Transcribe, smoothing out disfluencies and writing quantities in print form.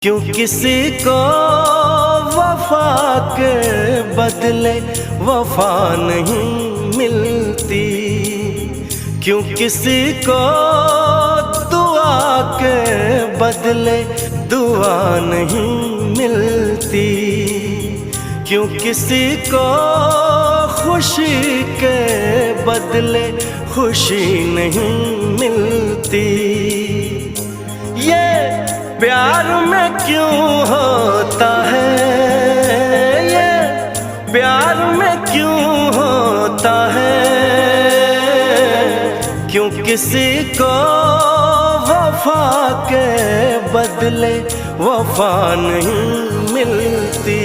क्यों किसी को वफा के बदले वफा नहीं मिलती, क्यों किसी को दुआ के बदले दुआ नहीं मिलती, क्यों किसी को खुशी के बदले खुशी नहीं मिलती। ये प्यार में क्यों होता है, ये प्यार में क्यों होता है, क्यों किसी को वफा के बदले वफा नहीं मिलती।